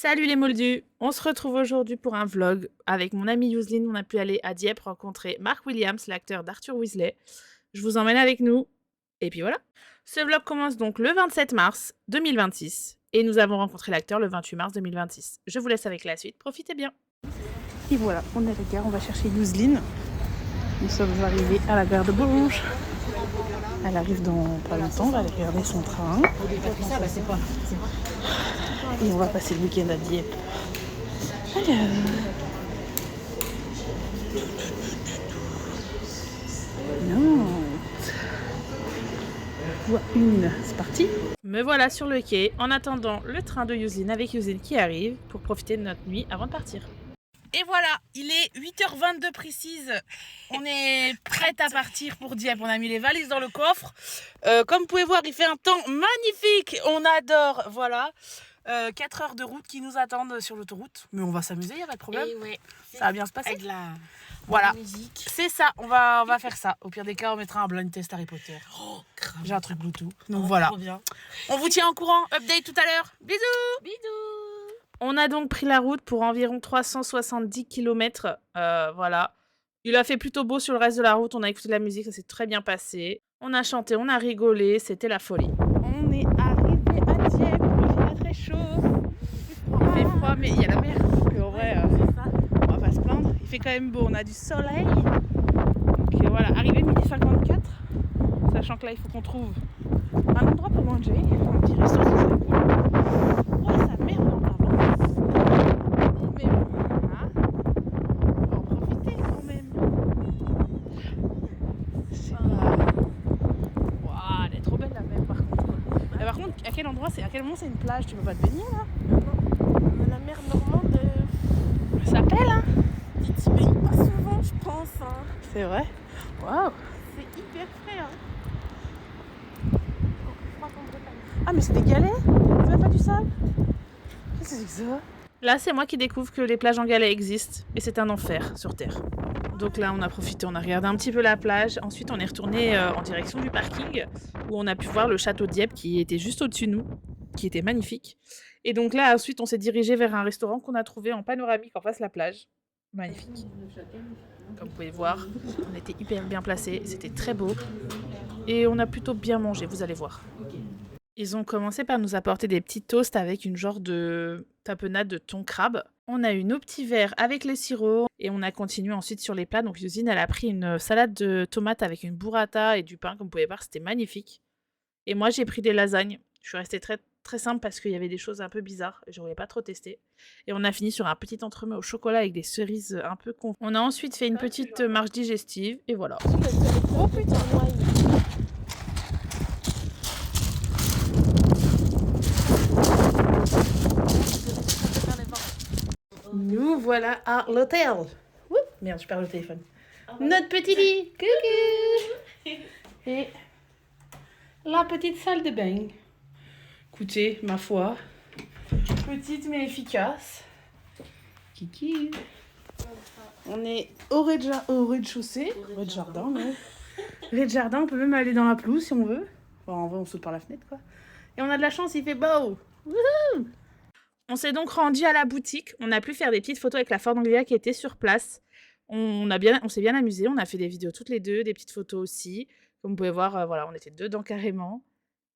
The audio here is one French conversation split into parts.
Salut les moldus! On se retrouve aujourd'hui pour un vlog avec mon amie Yousline. On a pu aller à Dieppe rencontrer Mark Williams, l'acteur d'Arthur Weasley. Je vous emmène avec nous. Et puis voilà. Ce vlog commence donc le 27 mars 2026 et nous avons rencontré l'acteur le 28 mars 2026. Je vous laisse avec la suite. Profitez bien. Et voilà, on est à la gare. On va chercher Yousline. Nous sommes arrivés à la gare de Bourges. Elle arrive dans pas longtemps. On va aller regarder son train. Et on va passer le week-end à Dieppe. Alors... Non. Voie 1, c'est parti. Me voilà sur le quai en attendant le train de Yousline avec Yousline qui arrive pour profiter de notre nuit avant de partir. Et voilà, il est 8h22 précise. On est prête à partir pour Dieppe. On a mis les valises dans le coffre. Comme vous pouvez voir, il fait un temps magnifique. On adore, voilà. 4 heures de route qui nous attendent sur l'autoroute. Mais on va s'amuser, il n'y a pas de problème. Ouais, ça va bien se passer. Avec voilà, musique. c'est ça, on va faire ça. Au pire des cas, on mettra un blind test Harry Potter. Oh, j'ai un truc Bluetooth. Donc voilà. Trop bien. On vous tient au courant. Update tout à l'heure. Bisous. Bisous. On a donc pris la route pour environ 370 km. Voilà. Il a fait plutôt beau sur le reste de la route. On a écouté de la musique, ça s'est très bien passé. On a chanté, on a rigolé. C'était la folie. On est arrivé à Dieppe. Il fait très chaud. Il fait froid, mais il y a la mer. Donc en vrai, on va pas se plaindre. Il fait quand même beau. On a du soleil. Donc voilà, arrivé midi 54. Sachant que là, il faut qu'on trouve un endroit pour manger. Un petit resto, ça serait cool. Ouais, ça merde en avant. Mais bon, hein, on va en profiter quand même. Waouh, elle est trop belle la mer par contre. Mais par contre, à quel endroit c'est, à quel moment c'est une plage? Tu peux pas te baigner là? Non. La mer normande. Ça s'appelle hein? Tu t'y baignes pas souvent, je pense. Hein. C'est vrai? Waouh! C'est hyper frais. Hein. Ah mais c'est des galets? C'est même pas du sable? Qu'est-ce que c'est que ça? Là c'est moi qui découvre que les plages en galets existent et c'est un enfer sur terre. Donc là on a profité, on a regardé un petit peu la plage, ensuite on est retourné en direction du parking où on a pu voir le château de Dieppe qui était juste au-dessus de nous, qui était magnifique. Et donc là ensuite on s'est dirigé vers un restaurant qu'on a trouvé en panoramique en face de la plage. Magnifique. Comme vous pouvez voir, on était hyper bien placés, c'était très beau et on a plutôt bien mangé, vous allez voir. Ils ont commencé par nous apporter des petits toasts avec une genre de tapenade de thon crabe. On a eu nos petits verres avec les sirops et on a continué ensuite sur les plats. Donc Yousline, elle a pris une salade de tomates avec une burrata et du pain. Comme vous pouvez voir, c'était magnifique. Et moi, j'ai pris des lasagnes. Je suis restée très, très simple parce qu'il y avait des choses un peu bizarres. Je ne voulais pas trop tester. Et on a fini sur un petit entremets au chocolat avec des cerises un peu confit. On a ensuite fait une petite marche digestive et voilà. Oh putain, ouais. Nous voilà à l'hôtel. Merde, je perds le téléphone. Notre petit lit. Coucou. Et la petite salle de bain. Écoutez, ma foi, petite mais efficace. Kiki. On est au rez-de-chaussée. Rez-de-jardin, mais... Rez-de-jardin, on peut même aller dans la pelouse si on veut. Enfin, en vrai, on saute par la fenêtre, quoi. Et on a de la chance, il fait beau. Wouhou. On s'est donc rendu à la boutique. On a pu faire des petites photos avec la Ford Anglia qui était sur place. On s'est bien amusé. On a fait des vidéos toutes les deux, des petites photos aussi. Comme vous pouvez voir, voilà, on était dedans carrément.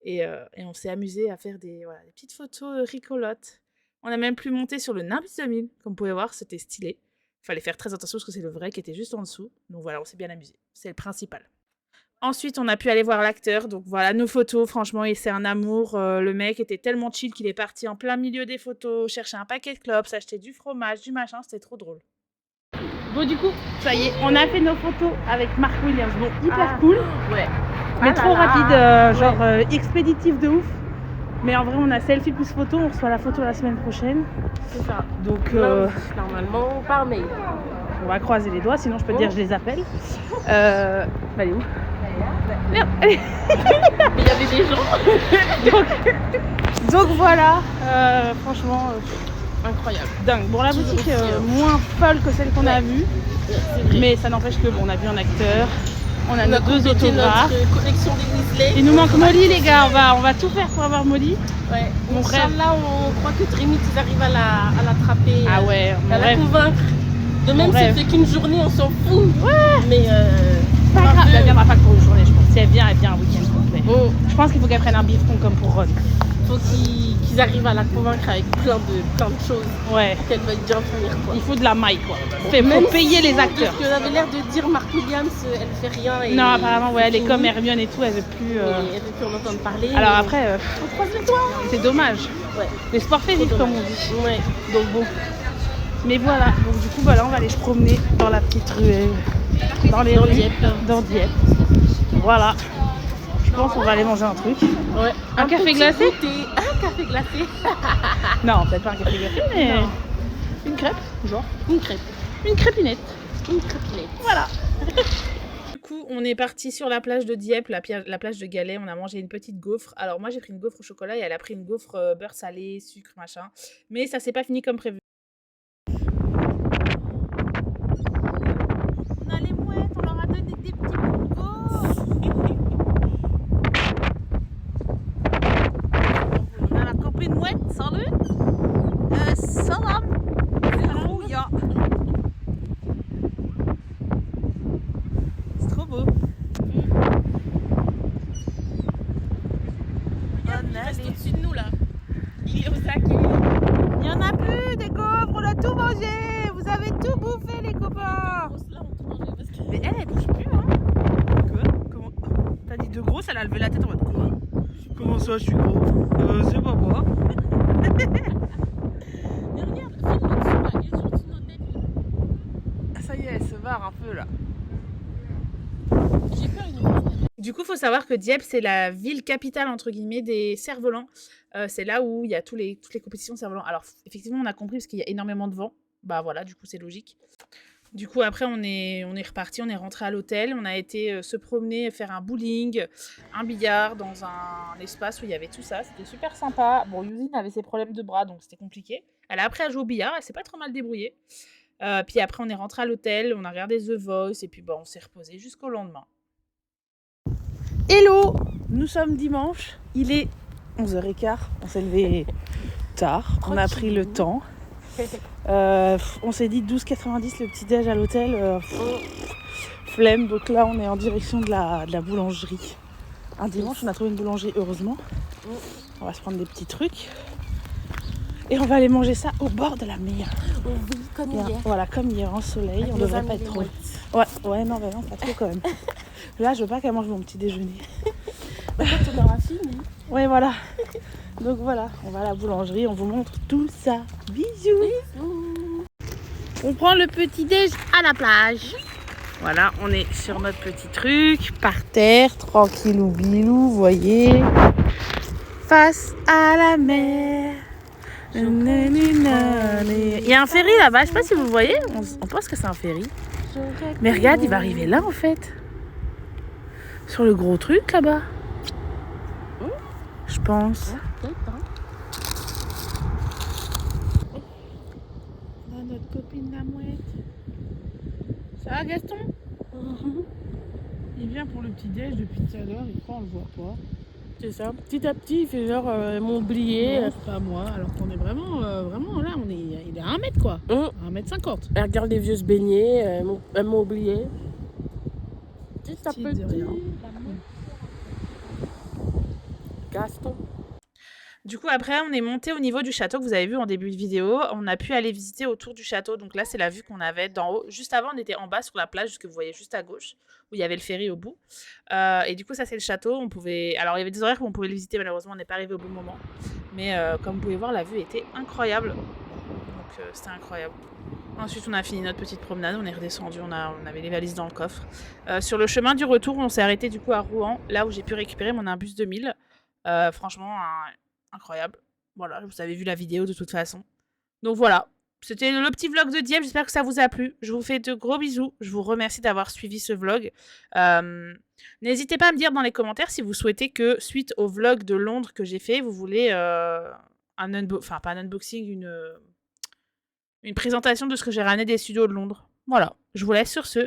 Et on s'est amusé à faire des petites photos rigolotes. On a même pu monter sur le Nimbus 2000. Comme vous pouvez voir, c'était stylé. Il fallait faire très attention parce que c'est le vrai qui était juste en dessous. Donc voilà, on s'est bien amusé. C'est le principal. Ensuite, on a pu aller voir l'acteur. Donc voilà, nos photos, franchement, et c'est un amour. Le mec était tellement chill qu'il est parti en plein milieu des photos, chercher un paquet de clopes, s'acheter du fromage, du machin. C'était trop drôle. Bon, du coup, ça y est, on a fait nos photos avec Mark Williams. Bon, hyper cool. Ouais. Mais trop rapide, genre expéditif de ouf. Mais en vrai, on a selfie plus photo. On reçoit la photo la semaine prochaine. C'est ça. Donc, normalement, par mail. On va croiser les doigts, sinon je peux te dire je les appelle. Elle est où? Merde. Il y avait des gens. donc voilà, franchement incroyable. Dingue. Bon, la boutique moins folle que celle qu'on a vue, mais ça n'empêche que bon, on a vu un acteur, On a nos 2 complété autographes. notre collection des Weasley. Il nous manque Molly, les gars. On va tout faire pour avoir Molly. Ouais. Mon rêve. Inch'Allah, on croit que Trémit, ils arrivent à l'attraper. Ah ouais, à mon la rêve. convaincre. De même, rêve. c'est fait qu'une journée, on s'en fout. Ouais. Mais Pas grave. Elle viendra pas pour une journée, je pense. Si elle vient un week-end complet. bon, Je pense qu'il faut qu'elle prenne un biberon comme pour Ron. faut qu'ils arrivent à la convaincre avec plein de choses. Ouais. Qu'elle va bien finir, quoi. Il faut de la maille, quoi. Même Faut payer les acteurs. Ce que avait l'air de dire Mark Williams, elle fait rien. Et Non, apparemment, ouais, elle est fini. comme Hermione et tout, elle veut plus. Et elle veut plus en entendre parler. Alors mais après, on croise les doigts. c'est dommage. Ouais. Les sports fait vivre, comme on Dommage. dit. Ouais. Donc bon. Mais voilà, donc du coup, voilà, on va aller se promener dans la petite ruelle. Dans les rues. Dans Dieppe. Voilà. Je pense qu'on va aller manger un truc. Ouais. Un café petit glacé goûter. Un café glacé. Non, peut-être pas un café glacé, mais Non. une crêpe, genre. Une crêpe. Une crépinette. Une crêpinette. Voilà. Du coup, on est parti sur la plage de Dieppe, la plage de Galets. On a mangé une petite gaufre. Alors moi, j'ai pris une gaufre au chocolat et elle a pris une gaufre beurre salé, sucre, machin. Mais ça s'est pas fini comme prévu. On a les mouettes, on leur a donné des petits bongos. On a la copine mouette, salut. Salam. Rouya. C'est trop beau. Il reste au-dessus de nous là. Il est au sac. Il n'y en a plus des gaufres, on a tout mangé. Vous avez tout bouffé, les copains. Mais elle bouge plus, hein. Quoi? Comment? T'as dit de grosse, elle a levé la tête en mode quoi? Comment ça, je suis gros? C'est pas moi. Mais regarde, fais-le dessus là, il est sur nos têtes. Ça y est, elle se barre un peu là. J'ai peur une. Du coup, il faut savoir que Dieppe, c'est la ville capitale, entre guillemets, des cerfs-volants. C'est là où il y a toutes les compétitions de cerfs-volants. Alors, effectivement, on a compris parce qu'il y a énormément de vent. Bah voilà, du coup, c'est logique. Du coup, après, on est reparti, on est rentré à l'hôtel. On a été se promener, faire un bowling, un billard dans un espace où il y avait tout ça. C'était super sympa. Bon, Yuzine avait ses problèmes de bras, donc c'était compliqué. Elle a appris à jouer au billard, elle s'est pas trop mal débrouillée. Puis après, on est rentré à l'hôtel, on a regardé The Voice et puis on s'est reposé jusqu'au lendemain. Hello! Nous sommes dimanche, il est 11h15, on s'est levé tard, on a pris le temps. On s'est dit 12,90 le petit-déj à l'hôtel, flemme, donc là on est en direction de la boulangerie. Un dimanche, on a trouvé une boulangerie, heureusement. On va se prendre des petits trucs. Et on va aller manger ça au bord de la mer. Oui, comme hier. Voilà, comme hier, en soleil, Avec on nos devrait amis pas être les trop. mouettes. Ouais, non, bah non, pas trop quand même. Là, je veux pas qu'elle mange mon petit déjeuner. Quand on aura fini. Ouais, voilà. Donc voilà, on va à la boulangerie, on vous montre tout ça. Bisous. On prend le petit déj à la plage. Voilà, on est sur notre petit truc, par terre, tranquillou bilou, vous voyez. Face à la mer. Il y a un ferry là-bas, je sais pas si vous voyez, on pense que c'est un ferry. Mais regarde, il va arriver là en fait. Sur le gros truc là-bas. Je pense. On a notre copine la mouette. Ça va Gaston? Il vient pour le petit déj depuis tout à l'heure, il croit on le voit pas. C'est ça. Petit à petit, il fait genre mon oublié. Non, c'est pas moi, alors qu'on est vraiment là, il est à 1 mètre quoi. 1m50. Elle regarde les vieux se baigner, elle m'a oublié. Petit à Petit petit. de rien. Gaston. Du coup, après, on est monté au niveau du château que vous avez vu en début de vidéo. On a pu aller visiter autour du château. Donc là, c'est la vue qu'on avait d'en haut. Juste avant, on était en bas sur la plage, que vous voyez juste à gauche, où il y avait le ferry au bout. Et du coup, ça, c'est le château. On pouvait... Alors, il y avait des horaires où on pouvait le visiter. Malheureusement, on n'est pas arrivé au bon moment. Mais comme vous pouvez voir, la vue était incroyable. Donc, c'était incroyable. Ensuite, on a fini notre petite promenade. On est redescendu. On avait les valises dans le coffre. Sur le chemin du retour, on s'est arrêté du coup à Rouen, là où j'ai pu récupérer mon Imbus 2000. Franchement, incroyable. Voilà, vous avez vu la vidéo de toute façon. Donc voilà, c'était le petit vlog de Dieppe. J'espère que ça vous a plu. Je vous fais de gros bisous. Je vous remercie d'avoir suivi ce vlog. N'hésitez pas à me dire dans les commentaires si vous souhaitez que, suite au vlog de Londres que j'ai fait, vous voulez pas un unboxing, une présentation de ce que j'ai ramené des studios de Londres. Voilà, je vous laisse sur ce.